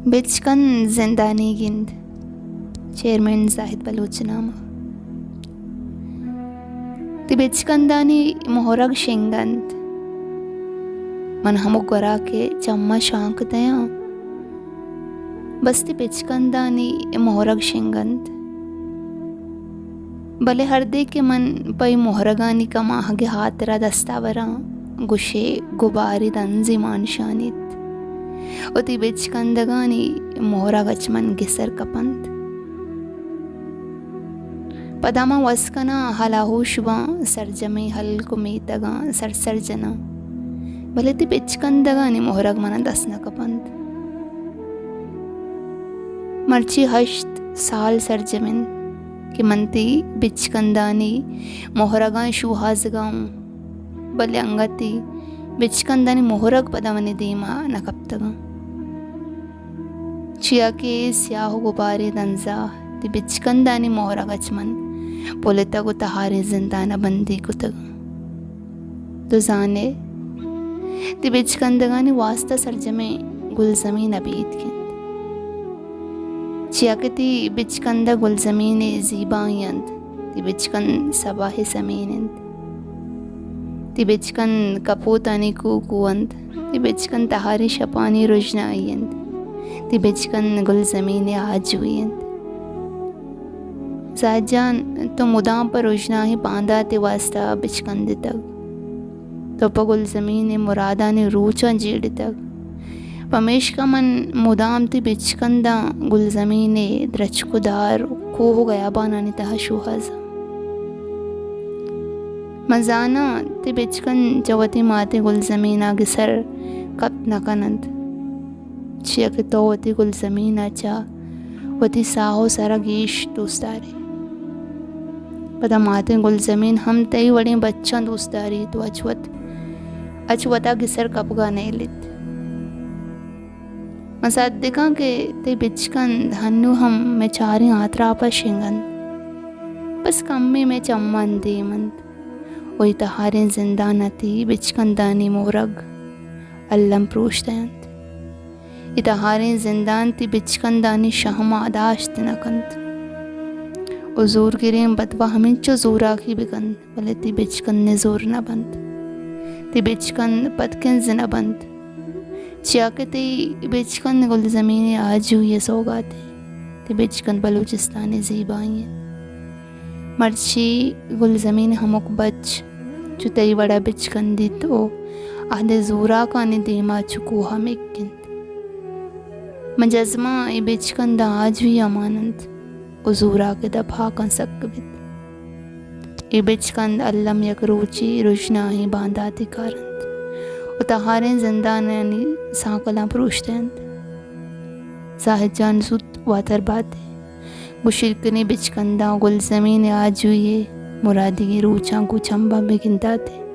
बिचकन जिंदानी गिंद chairman Zahid Baloch नामा ती बिचकंदानी मोहरग शिंगंत मन हमuk वरा के चम्मा शांक तया बस ती बिचकंदानी मोहरग शिंगंत भले हरदे के मन पई मोहरगानी का माहगे हातरा दस्तावरा गुशे गुबारी दंजी मानशानित उती बिचकंदगानी मोहरगच मन गिसर कपंत पदामा वस्कना हलाहुशवा सरजमे हल्को मीतगा सरसरजना भले ती बिचकंदगानी मोहरग मन दसना कपंत मर्ची हश्त साल सरजमिन कि मनती बिचकंदानी मोहरगा शूहाजगाऊं भले अंगती बिचकंदानी मोहरग पदावनी दीमा नकप्तगा चिया के स्याह गुबारे दंजा ती बिचकंदानी मोहरगच मन पोलेतगु तहारे जिंदाना बंदी कुतगा तो जाने ती बिचकंदगानी वास्ता सरजमे गुलजमीन अबीद के चियाकती बिचकंदा गुलजमीन ज़ीबायंद ती बिचकन सबाह समीनंद ती बिचकन कपूतानी कुकुवंद ती बिचकन तहारी शपानी रुजनायंद ती बिचकन गुलजमीन आजुयंद जाजान तो मुदाम पर रुजना ही बांधा ते वास्ता बिचकंद तक तो पगुल ज़मीन मुरादानी रूचा जीड़ तक पमेश का मन मुदाम ती बिचकंदा गुल ज़मीने द्रचकुदार को हो गया बानानी तहा शुहाजा मजाना ती बिचकन जवती माते गुल ज़मीना गिसर कप नकनंद चिया के तो वती गुल ज़मीना चा वती साहो सारा गीश दोस्तारी पता माते गुल ज़मीन हम तई वड़ी बच्चा दोस्तारी तो अचवता गिसर कपगा नहीं लित मसादिका के ते बिचकन धन्नु हम में चारी आत्रा पर शिंगन बस कम्मे में चम्मन देमंत वही तहारे जिंदा नती बिचकन दानी मोरग अल्लम प्रोश्तयंत इतहारे जिंदान ती बिचकन दानी शहमा दाश्त नकंत उजूर गिरें बदवा हमें चो जोरा की बिगन भले ती बिचकन ने जोर न बंद ती बिचकन पदकन जिना बंद चियाके ती बिचकन गुल ज़मीने आज ये सौगाते ती बिचकन बलूचिस्तान ज़ीबाई मर्ची गुल ज़मीन हमक बच चुतई बड़ा बिचकन दी तो आधे जोरा का ने देमा चुको हम एक मजज़मा ये बिचकन दा आज भी अमानंद उजूरा के दफा का सकबित ये बिचकन अल्लम यक रोची रुशना ही बांधाती कारंत उतहारे जिंदानी साकला प्रोश्तयंत जाहिद जान सुत वातर बाते बुशिरकने बिचकंदा गुल ज़मीन आज ये मुरादी रूचा को चंबा में गिनताते